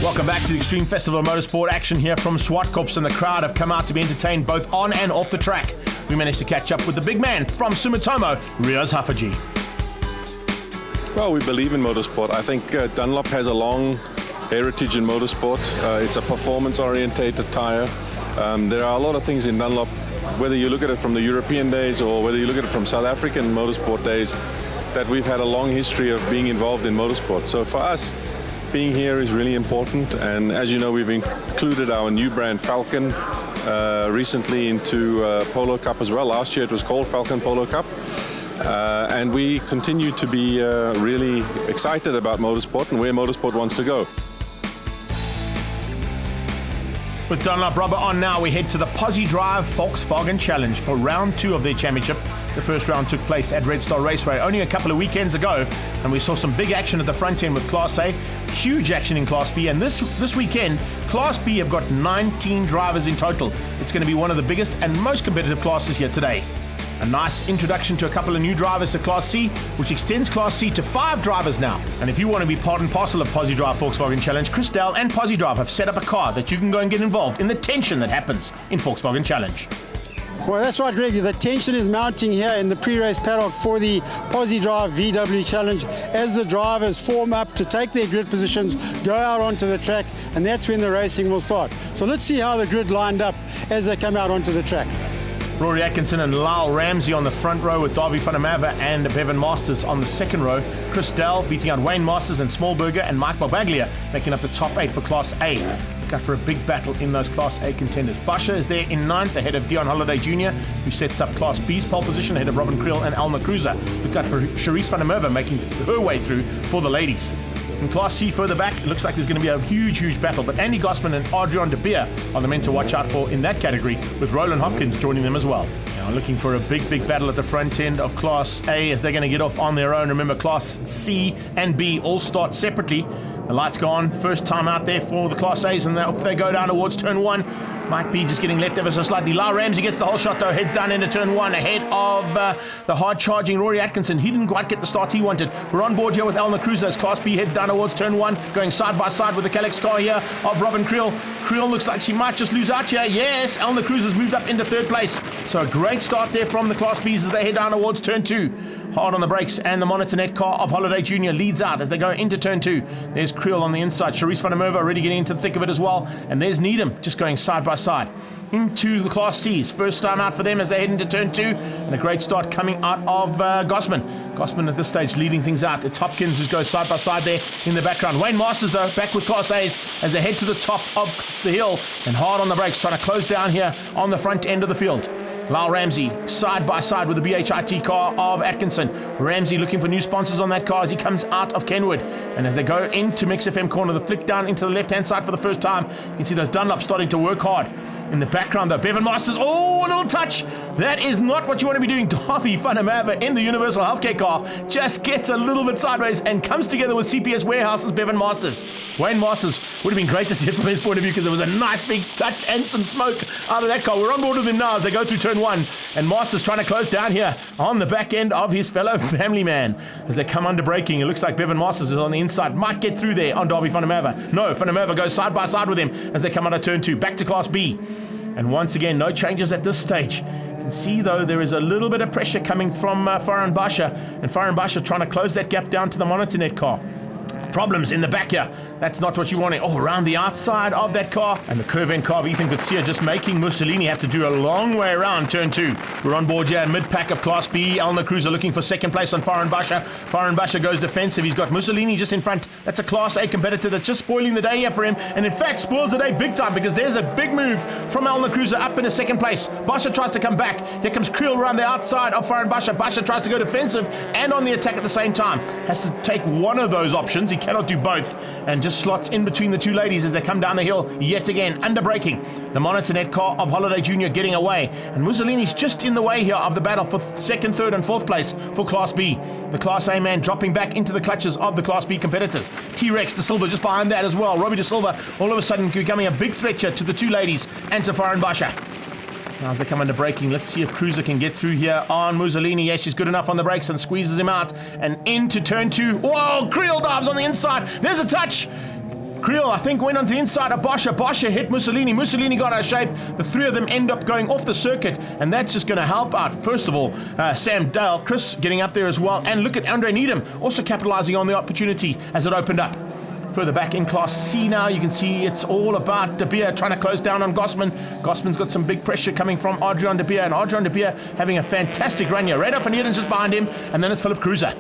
Welcome back to the Extreme Festival of Motorsport action here from Zwartkops, and the crowd have come out to be entertained both on and off the track. We managed to catch up with the big man from Sumitomo, Riaz Hafaji. Well, we believe in motorsport. I think Dunlop has a long heritage in motorsport. It's a performance-orientated tire. There are a lot of things in Dunlop, whether you look at it from the European days or whether you look at it from South African motorsport days, that we've had a long history of being involved in motorsport. So for us, being here is really important, and as you know, we've included our new brand Falcon recently into Polo Cup as well. Last year it was called Falcon Polo Cup, and we continue to be really excited about motorsport and where motorsport wants to go. With Dunlop rubber on now, we head to the Pozidrive Volkswagen Challenge for round 2 of their championship. The first round took place at Red Star Raceway only a couple of weekends ago, and we saw some big action at the front end with Class A, huge action in Class B, and this weekend, Class B have got 19 drivers in total. It's going to be one of the biggest and most competitive classes here today. A nice introduction to a couple of new drivers to Class C, which extends Class C to 5 drivers now. And if you want to be part and parcel of Pozidrive Volkswagen Challenge, Christel and Pozidrive have set up a car that you can go and get involved in the tension that happens in Volkswagen Challenge. Well, that's right, Greg. The tension is mounting here in the pre-race paddock for the Pozidrive VW Challenge as the drivers form up to take their grid positions, go out onto the track, and that's when the racing will start. So let's see how the grid lined up as they come out onto the track. Rory Atkinson and Lyle Ramsey on the front row with Davy van der Merwe and Bevan Masters on the second row. Chris Dell beating out Wayne Masters and Smallberger, and Mike Barbaglia making up the top 8 for Class A. Look out for a big battle in those Class A contenders. Basha is there in 9th ahead of Dion Holiday Jr., who sets up Class B's pole position ahead of Robin Creel and Elmer Cruiser. Look out for Charisse van der Merwe making her way through for the ladies. In Class C further back, it looks like there's going to be a huge battle, but Andy Gossman and Adrian de Beer are the men to watch out for in that category, with Roland Hopkins joining them as well. Now looking for a big battle at the front end of Class A as they're going to get off on their own. Remember, Class C and B all start separately. The lights go on, first time out there for the Class A's, and they go down towards turn 1. Might be just getting left ever so slightly. Lyle Ramsey gets the whole shot though, heads down into turn 1 ahead of the hard-charging Rory Atkinson. He didn't quite get the start he wanted. We're on board here with Elmer Cruiser as Class B heads down towards turn 1, going side by side with the Calyx car here of Robin Creel. Creel looks like she might just lose out here. Yes, Elmer Cruiser's moved up into 3rd place. So a great start there from the Class B's as they head down towards turn 2. Hard on the brakes, and the Monitor Net car of Holiday Jr. leads out as they go into turn 2. There's Creel on the inside. Charisse van der Merwe already getting into the thick of it as well. And there's Needham just going side by side into the Class C's. First time out for them as they head into turn 2. And a great start coming out of Gossman. Gossman at this stage leading things out. It's Hopkins who goes side by side there in the background. Wayne Masters though back with Class A's as they head to the top of the hill and hard on the brakes, trying to close down here on the front end of the field. Lyle Ramsey side by side with the BHIT car of Atkinson. Ramsey looking for new sponsors on that car as he comes out of Kenwood. And as they go into Mix FM corner, the flick down into the left-hand side for the first time. You can see those Dunlop starting to work hard. In the background though, Bevan Masters, oh, a little touch. That is not what you want to be doing. Davy van der Merwe in the Universal Healthcare car just gets a little bit sideways and comes together with CPS Warehouse's Bevan Masters. Wayne Masters would have been great to see it from his point of view because there was a nice big touch and some smoke out of that car. We're on board with him now as they go through turn 1, and Masters trying to close down here on the back end of his fellow family man as they come under braking. It looks like Bevan Masters is on the inside, might get through there on Davy van der Merwe. No, van der Merwe goes side by side with him as they come out of turn 2, back to Class B. And once again, no changes at this stage. You can see, though, there is a little bit of pressure coming from Farhan Basha, and Farhan Basha trying to close that gap down to the Monitor Net car. Problems in the back here. That's not what you want. Oh, around the outside of that car. And the curve end car of Ethan Gutsia just making Mussolini have to do a long way around turn 2. We're on board here in mid-pack of Class B. Elmer Cruiser looking for 2nd place on Farhan Basha. Farhan Basha goes defensive. He's got Mussolini just in front. That's a Class A competitor that's just spoiling the day here for him. And in fact, spoils the day big time because there's a big move from Elmer Cruiser up into 2nd place. Basha tries to come back. Here comes Creel around the outside of Farhan Basha. Basha tries to go defensive and on the attack at the same time. Has to take one of those options. He cannot do both. And just slots in between the two ladies as they come down the hill yet again, under braking. The Monitor Net car of Holiday Jr. getting away, and Mussolini's just in the way here of the battle for 2nd, 3rd and 4th place for Class B. The Class A man dropping back into the clutches of the Class B competitors. T-Rex De Silva just behind that as well. Robbie De Silva all of a sudden becoming a big threat here to the two ladies and to Farhan Basha. Now as they come under braking, let's see if Cruiser can get through here on Mussolini. Yes, she's good enough on the brakes and squeezes him out. And into turn 2. Whoa, Creel dives on the inside. There's a touch. Creel, I think, went on the inside of Boscha. Boscha hit Mussolini. Mussolini got out of shape. The three of them end up going off the circuit, and that's just going to help out, first of all, Sam Dale, Chris getting up there as well, and look at Andre Needham also capitalizing on the opportunity as it opened up. Further back in Class C now, you can see it's all about De Beer trying to close down on Gosman. Gosman's got some big pressure coming from Adrian De Beer, and Adrian De Beer having a fantastic run here. Radar van Heerden's just behind him, and then it's Philip Cruiser.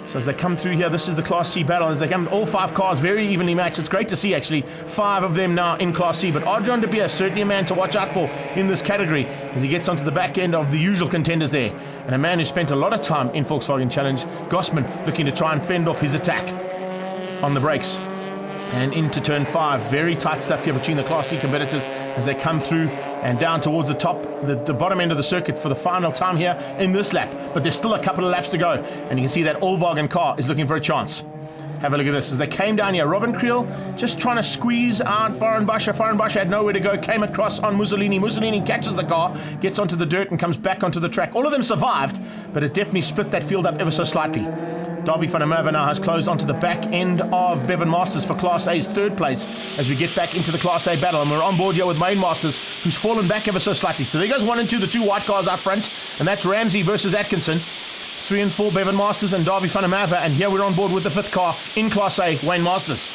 So as they come through here, this is the Class C battle. As they come, all 5 cars very evenly matched. It's great to see, actually, 5 of them now in Class C. But Adrian De Beer, certainly a man to watch out for in this category as he gets onto the back end of the usual contenders there. And a man who spent a lot of time in Volkswagen Challenge, Gosman, looking to try and fend off his attack on the brakes. And into turn 5. Very tight stuff here between the Class C competitors as they come through and down towards the top, the bottom end of the circuit for the final time here in this lap. But there's still a couple of laps to go. And you can see that Volkswagen car is looking for a chance. Have a look at this. As they came down here, Robin Creel just trying to squeeze out Farenbasha. Farenbasha had nowhere to go, came across on Mussolini. Mussolini catches the car, gets onto the dirt and comes back onto the track. All of them survived, but it definitely split that field up ever so slightly. Davy van der Merwe now has closed onto the back end of Bevan Masters for Class A's 3rd place as we get back into the Class A battle. And we're on board here with Main Masters, who's fallen back ever so slightly. So there goes 1 and 2, the 2 white cars out front, and that's Ramsey versus Atkinson. 3 and 4, Bevan Masters and Davy van der Merwe, and here we're on board with the 5th car in Class A, Wayne Masters.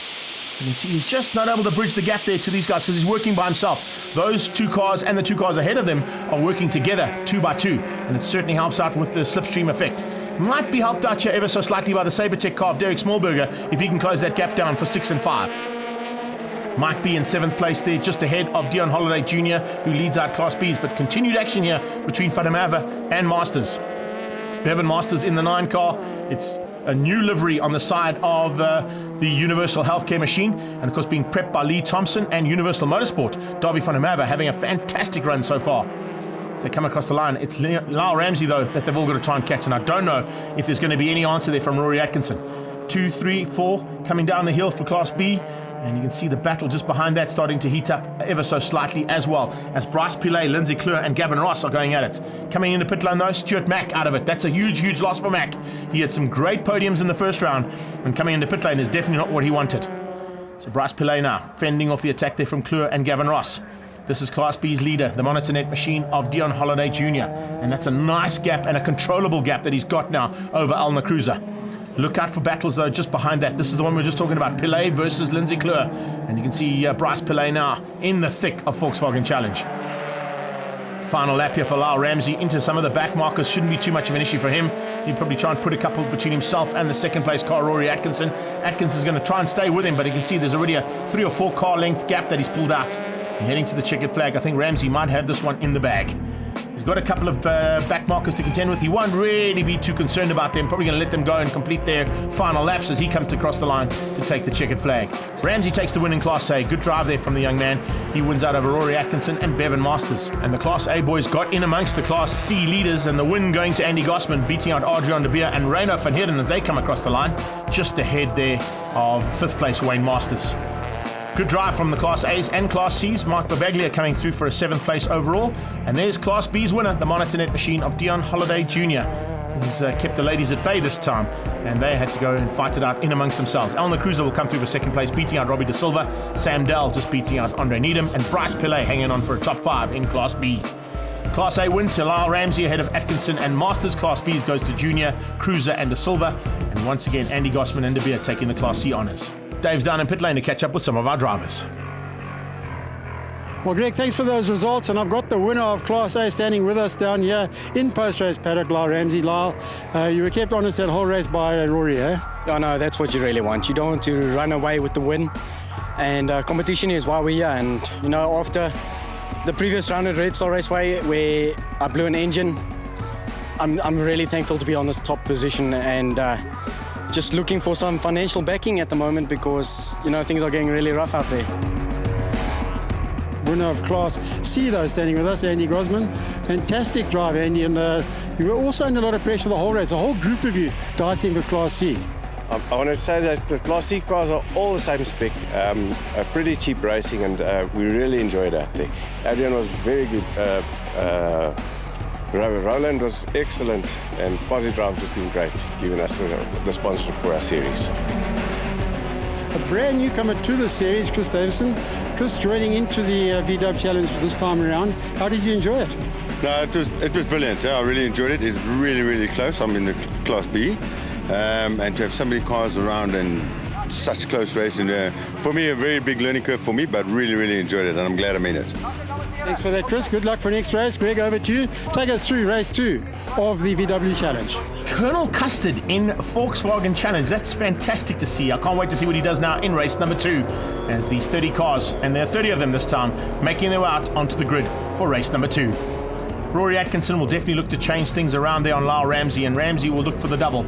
You can see he's just not able to bridge the gap there to these guys because he's working by himself. Those 2 cars and the 2 cars ahead of them are working together 2 by 2, and it certainly helps out with the slipstream effect. Might be helped out here ever so slightly by the Sabertech car of Derek Smallberger if he can close that gap down for 6 and 5. Mike B in 7th place there, just ahead of Dion Holiday Jr., who leads out Class Bs, but continued action here between van der Merwe and Masters. Bevan Masters in the 9 car. It's a new livery on the side of the Universal Healthcare machine, and of course being prepped by Lee Thompson and Universal Motorsport. Davy van der Merwe having a fantastic run so far. As they come across the line, it's Lyle Ramsey though that they've all got to try and catch, and I don't know if there's going to be any answer there from Rory Atkinson. 2, 3, 4 coming down the hill for Class B. And you can see the battle just behind that starting to heat up ever so slightly as well, as Bryce Pillay, Lindsay Kleur and Gavin Ross are going at it. Coming into pit lane though, Stuart Mack out of it. That's a huge, huge loss for Mack. He had some great podiums in the first round, and coming into pit lane is definitely not what he wanted. So Bryce Pillay now fending off the attack there from Kleur and Gavin Ross. This is Class B's leader, the Monitornet machine of Dion Holiday Jr. And that's a nice gap and a controllable gap that he's got now over Alna Cruiser. Look out for battles though just behind that. This is the one we were just talking about, Pillay versus Lindsay Kleur. And you can see Bryce Pillay now in the thick of Volkswagen Challenge. Final lap here for Lyle Ramsey into some of the back markers. Shouldn't be too much of an issue for him. He'd probably try and put a couple between himself and the 2nd place car, Rory Atkinson. Atkinson's going to try and stay with him, but you can see there's already a 3 or 4 car length gap that he's pulled out. And heading to the checkered flag, I think Ramsey might have this one in the bag. He's got a couple of back markers to contend with. He won't really be too concerned about them. Probably going to let them go and complete their final laps as he comes across the line to take the checkered flag. Ramsey takes the win in Class A. Good drive there from the young man. He wins out over Rory Atkinson and Bevan Masters. And the Class A boys got in amongst the Class C leaders, and the win going to Andy Gosman, beating out Adrian De Beer and Reino van Heerden as they come across the line, just ahead there of 5th place Wayne Masters. Good drive from the Class A's and Class C's. Mark Babaglia coming through for a 7th place overall. And there's Class B's winner, the Monitornet machine of Dion Holiday Jr., who's kept the ladies at bay this time. And they had to go and fight it out in amongst themselves. Alna Cruiser will come through for 2nd place, beating out Robbie De Silva. Sam Dell just beating out Andre Needham. And Bryce Pillay hanging on for a top 5 in Class B. Class A win to Lyle Ramsey ahead of Atkinson and Masters. Class B goes to Junior, Cruiser and De Silva. And once again, Andy Gosman and De Beer taking the Class C honours. Dave's down in pit lane to catch up with some of our drivers. Well, Greg, thanks for those results, and I've got the winner of Class A standing with us down here in post-race paddock, Lyle Ramsey. Lyle, you were kept honest that whole race by Rory, eh? Oh, no, that's what you really want. You don't want to run away with the win, and competition is why we're here. And, you know, after the previous round at Red Star Raceway where I blew an engine, I'm really thankful to be on this top position, and just looking for some financial backing at the moment because, you know, things are getting really rough out there. Winner of Class C, though, standing with us, Andy Gosman. Fantastic drive, Andy, and you were also under a lot of pressure the whole race. A whole group of you dicing for Class C. I want to say that the Class C cars are all the same spec, pretty cheap racing, and we really enjoyed that there. Adrian was very good. Roland was excellent, and Pozidrive has been great, giving us the sponsorship for our series. a brand newcomer to the series, Chris Davison. Chris, joining into the VW Challenge this time around. How did you enjoy it? No, it was brilliant. I really enjoyed it. It's really, really close. I'm in the Class B. And to have so many cars around and such close racing, for me, a very big learning curve for me, but really, really enjoyed it, and I'm glad I'm in it. Thanks for that, Chris. Good luck for next race. Greg, over to you. Take us through race 2 of the VW Challenge. Colonel Custard in Volkswagen Challenge. That's fantastic to see. I can't wait to see what he does now in race number 2 as these 30 cars, and there are 30 of them this time, making their way out onto the grid for race number 2. Rory Atkinson will definitely look to change things around there on Lyle Ramsey, and Ramsey will look for the double.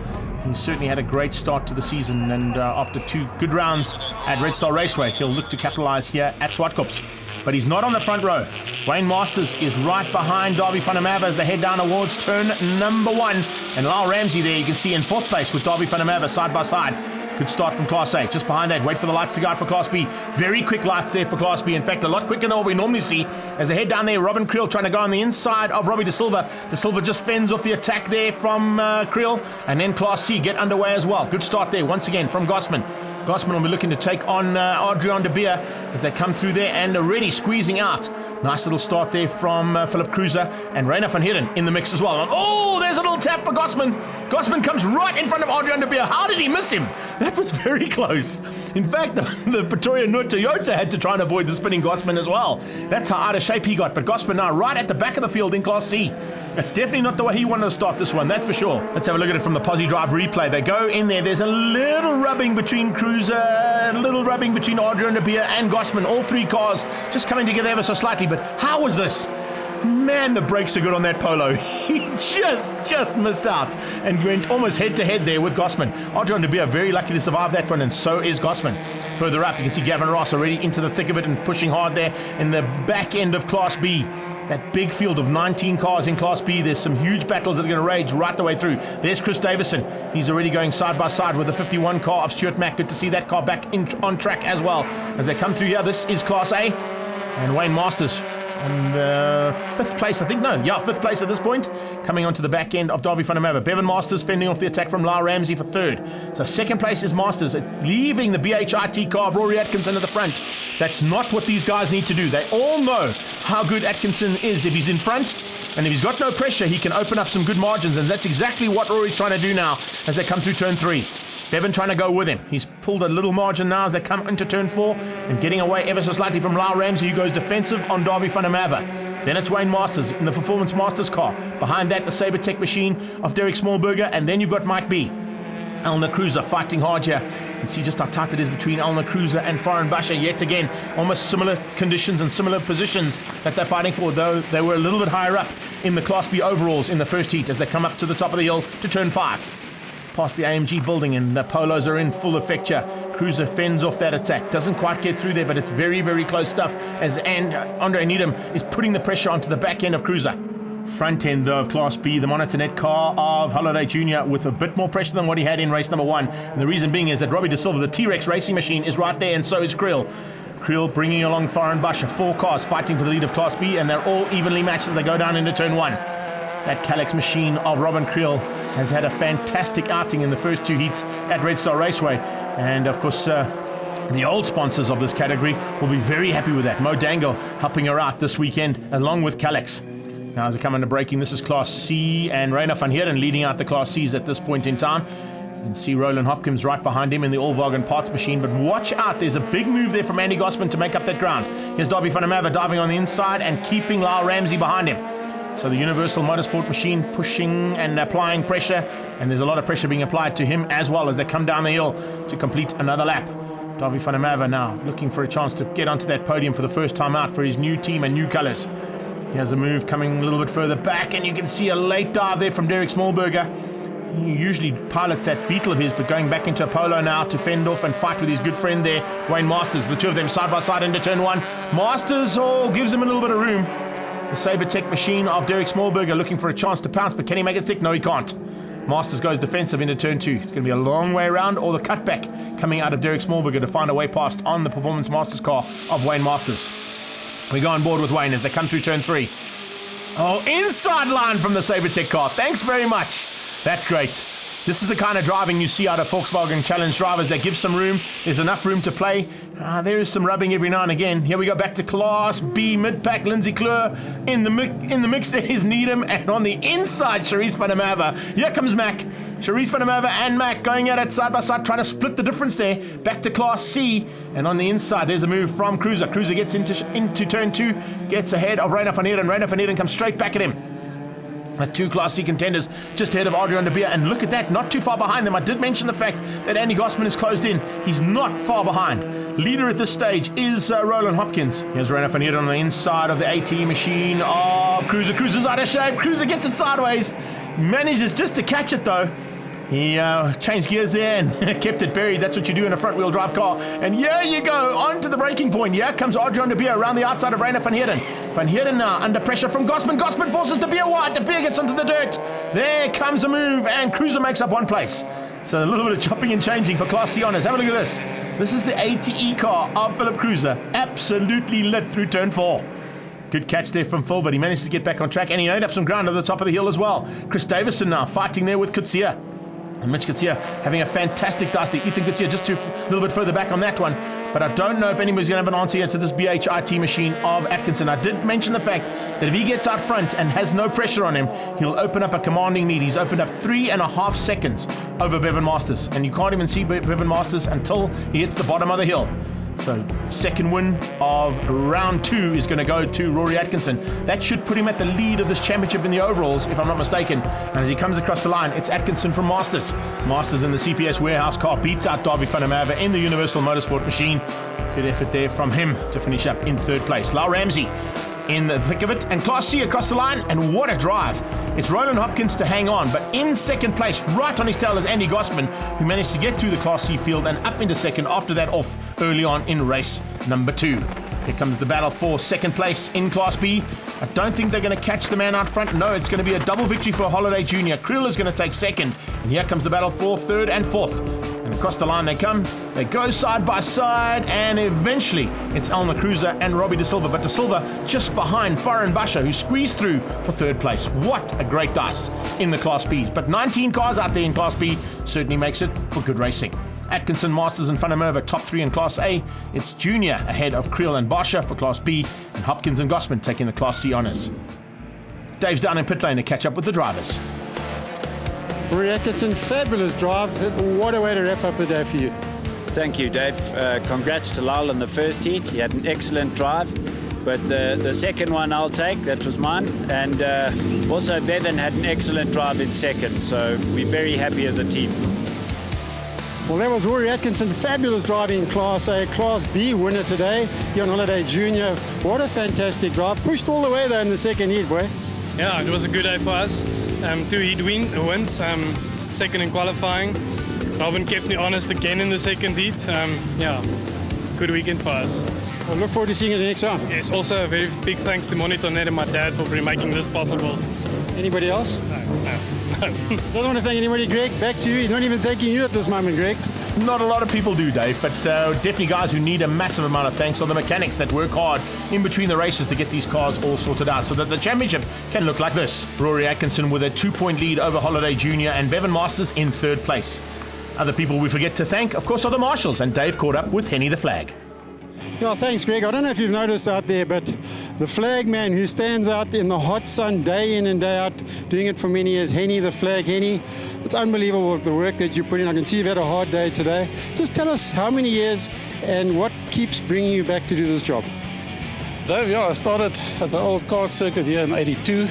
He certainly had a great start to the season, and after 2 good rounds at Red Star Raceway, he'll look to capitalise here at Zwartkops. But he's not on the front row. Wayne Masters is right behind Darby van der Merwe as they head down towards turn number 1. And Lyle Ramsey there, you can see in 4th place with Darby van der Merwe side by side. Good start from Class A. Just behind that, wait for the lights to go out for Class B. Very quick lights there for Class B. In fact, a lot quicker than what we normally see. As they head down there, Robin Creel trying to go on the inside of Robbie De Silva. De Silva just fends off the attack there from Creel. And then Class C get underway as well. Good start there once again from Gossman. Gossman will be looking to take on Adrian de Beer as they come through there and already squeezing out. Nice little start there from Philip Cruiser and Rainer van Heerden in the mix as well. And, oh, there's a little tap for Gossman. Gossman comes right in front of Adrian de Beer. How did he miss him? That was very close. In fact, the Pretoria Noord Toyota had to try and avoid the spinning Gossman as well. That's how out of shape he got. But Gossman now right at the back of the field in Class C. That's definitely not the way he wanted to start this one, that's for sure. Let's have a look at it from the Pozidrive replay. They go in there. There's a little rubbing between Cruiser, a little rubbing between Adrian de Beer and Gossman. All 3 cars just coming together ever so slightly. But how was this? Man, the brakes are good on that Polo. He just missed out and went almost head-to-head there with Gossman. Adrian de Beer very lucky to survive that one, and so is Gossman. Further up, you can see Gavin Ross already into the thick of it and pushing hard there in the back end of Class B. That big field of 19 cars in Class B, there's some huge battles that are going to rage right the way through. There's Chris Davison. He's already going side by side with the 51 car of Stuart Mack. Good to see that car back on track as well. As they come through here, this is Class A. And Wayne Masters on the 5th place, I think. No, yeah, 5th place at this point. Coming onto the back end of Darby van der Merwe. Bevan Masters fending off the attack from Lyle Ramsey for 3rd. So 2nd place is Masters, leaving the BHIT car of Rory Atkinson at the front. That's not what these guys need to do. They all know how good Atkinson is if he's in front. And if he's got no pressure, he can open up some good margins. And that's exactly what Rory's trying to do now as they come through turn 3. Bevan trying to go with him. He's pulled a little margin now as they come into turn 4 and getting away ever so slightly from Lyle Ramsey, who goes defensive on Darby van der Merwe. Then it's Wayne Masters in the Performance Masters car. Behind that, the Sabertech machine of Derek Smallberger. And then you've got Mike B. Elna Cruiser fighting hard here. You can see just how tight it is between Elna Cruiser and Foreign Basher. Yet again, almost similar conditions and similar positions that they're fighting for, though they were a little bit higher up in the Class B overalls in the first heat as they come up to the top of the hill to turn 5. Past the AMG building, and the Polos are in full effect here. Cruiser fends off that attack. Doesn't quite get through there, but it's very, very close stuff as Andre Needham is putting the pressure onto the back end of Cruiser. Front end, though, of Class B, the Monitonet car of Halliday Jr. with a bit more pressure than what he had in race number 1. And the reason being is that Robbie De Silva, the T-Rex racing machine, is right there, and so is Creel. Creel bringing along Foreign Basher. 4 cars fighting for the lead of Class B, and they're all evenly matched as they go down into turn 1. That Calyx machine of Robin Creel has had a fantastic outing in the first 2 heats at Red Star Raceway. And of course, the old sponsors of this category will be very happy with that. Mo Dango helping her out this weekend along with Calyx. Now as they come into braking, this is Class C and Rainer van Heerden leading out the Class Cs at this point in time. You can see Roland Hopkins right behind him in the Allwagen parts machine, but watch out, there's a big move there from Andy Gossman to make up that ground. Here's Darby van der Merwe diving on the inside and keeping Lyle Ramsey behind him. So the Universal Motorsport machine pushing and applying pressure, and there's a lot of pressure being applied to him as well as they come down the hill to complete another lap. Darby van der Merwe now looking for a chance to get onto that podium for the first time out for his new team and new colours. Here's a move coming a little bit further back, and you can see a late dive there from Derek Smallberger. He usually pilots that Beetle of his, but going back into a Polo now to fend off and fight with his good friend there, Wayne Masters. The two of them side by side into turn 1. Masters gives him a little bit of room. The Sabertech machine of Derek Smallberger looking for a chance to pounce, but can he make it stick? No, he can't. Masters goes defensive into turn 2. It's going to be a long way around, or the cutback coming out of Derek Smallberger to find a way past on the Performance Masters car of Wayne Masters. We go on board with Wayne as they come through turn 3. Oh, inside line from the Sabertech car. Thanks very much. That's great. This is the kind of driving you see out of Volkswagen Challenge drivers. They give some room. There's enough room to play. There is some rubbing every now and again. Here we go back to Class B mid-pack. Lindsay Kleur in the mix. There is Needham, and on the inside, Charisse van der Merwe. Here comes Mac. Charisse van der Merwe and Mac going at it side by side, trying to split the difference there. Back to Class C, and on the inside, there's a move from Cruiser. Cruiser gets into turn 2, gets ahead of Reiner van Heerden. Reiner van Heerden comes straight back at him. The 2 Class C contenders just ahead of Adrian de Beer, and look at that, not too far behind them. I did mention the fact that Andy Gosman is closed in. He's not far behind. Leader at this stage is Roland Hopkins. Here's Reiner van Heerden on the inside of the AT machine of Cruiser. Cruiser's out of shape. Cruiser gets it sideways. Manages just to catch it though. He changed gears there and kept it buried. That's what you do in a front-wheel drive car. And here you go, on to the braking point. Here comes Adrian de Beer around the outside of Reiner van Heerden. Van Heerden now under pressure from Gosman. Gosman forces de Beer wide. De Beer gets onto the dirt. There comes a move, and Cruiser makes up one place. So a little bit of chopping and changing for Class C honours. Have a look at this. This is the ATE car of Philip Cruiser. Absolutely lit through turn 4. Good catch there from Phil, but he managed to get back on track, and he made up some ground at the top of the hill as well. Chris Davison now fighting there with Kutsia. And Mitch Kutsia having a fantastic dice there. Ethan Kutsia just a little bit further back on that one. But I don't know if anybody's going to have an answer here to this BHIT machine of Atkinson. I did mention the fact that if he gets out front and has no pressure on him, he'll open up a commanding lead. He's opened up 3.5 seconds over Bevan Masters. And you can't even see Bevan Masters until he hits the bottom of the hill. So second win of round 2 is going to go to Rory Atkinson. That should put him at the lead of this championship in the overalls, if I'm not mistaken. And as he comes across the line, it's Atkinson from Masters. Masters in the CPS warehouse car beats out Darby van der Merwe in the Universal Motorsport machine. Good effort there from him to finish up in 3rd place. Lau Ramsey in the thick of it, and Class C across the line, and what a drive. It's Roland Hopkins to hang on, but in 2nd place, right on his tail, is Andy Gosman, who managed to get through the Class C field and up into 2nd, after that off early on in race number 2. Here comes the battle for 2nd place in Class B. I don't think they're going to catch the man out front. No, it's going to be a double victory for Holiday Jr. Creel is going to take 2nd, and here comes the battle for 3rd and 4th. And across the line they come. They go side by side, and eventually it's Elmer Cruiser and Robbie De Silva. But De Silva just behind Faran Basha, who squeezed through for 3rd place. What a great dice in the Class Bs. But 19 cars out there in Class B certainly makes it for good racing. Atkinson, Masters and Van der Merwe top 3 in Class A. It's Junior ahead of Creel and Basha for Class B, and Hopkins and Gosman taking the Class C honours. Dave's down in pit lane to catch up with the drivers. Rory Atkinson, fabulous drive. What a way to wrap up the day for you. Thank you, Dave. Congrats to Lyle in the first heat. He had an excellent drive, but the second one I'll take. That was mine. And also Bevan had an excellent drive in 2nd, so we're very happy as a team. Well, that was Rory Atkinson, fabulous driving in Class A. Class B winner today, here on Holiday Junior. What a fantastic drive. Pushed all the way there in the 2nd heat, boy. Yeah, it was a good day for us. 2 heat wins, 2nd in qualifying. Robin kept me honest again in the 2nd heat. Yeah, good weekend for us. I look forward to seeing you in the next round. Yes, also a very big thanks to Monitor Net and my dad for making this possible. Anybody else? No. Doesn't want to thank anybody. Greg, back to you. He's not even thanking you at this moment, Greg. Not a lot of people do, Dave, but definitely guys who need a massive amount of thanks are the mechanics that work hard in between the races to get these cars all sorted out so that the championship can look like this. Rory Atkinson with a 2-point lead over Holiday Jr. and Bevan Masters in 3rd place. Other people we forget to thank, of course, are the marshals, and Dave caught up with Henny the Flag. Yeah, thanks, Greg. I don't know if you've noticed out there, but the flag man who stands out in the hot sun day in and day out, doing it for many years, Henny the Flag. Henny, it's unbelievable the work that you put in. I can see you've had a hard day today. Just tell us how many years and what keeps bringing you back to do this job. Dave, yeah, I started at the old kart circuit here in '82.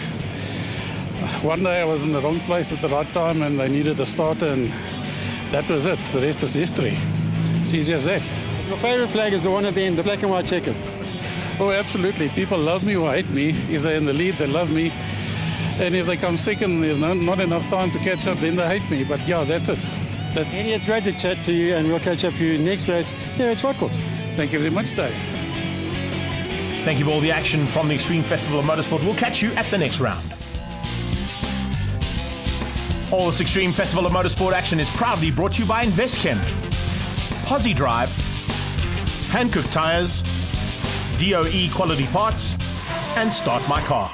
One day I was in the wrong place at the right time and they needed a starter, and that was it. The rest is history. It's easy as that. Your favourite flag is the one at the end, the black and white checkered. Oh, absolutely. People love me or hate me. If they're in the lead, they love me. And if they come second, there's not enough time to catch up, then they hate me. But yeah, that's it. Henny, it's great to chat to you, and we'll catch up for you next race here at Zwartkops. Thank you very much, Dave. Thank you for all the action from the Extreme Festival of Motorsport. We'll catch you at the next round. All this Extreme Festival of Motorsport action is proudly brought to you by Investchem, Pozidrive, Hankook Tires, DOE Quality Parts, and Start My Car.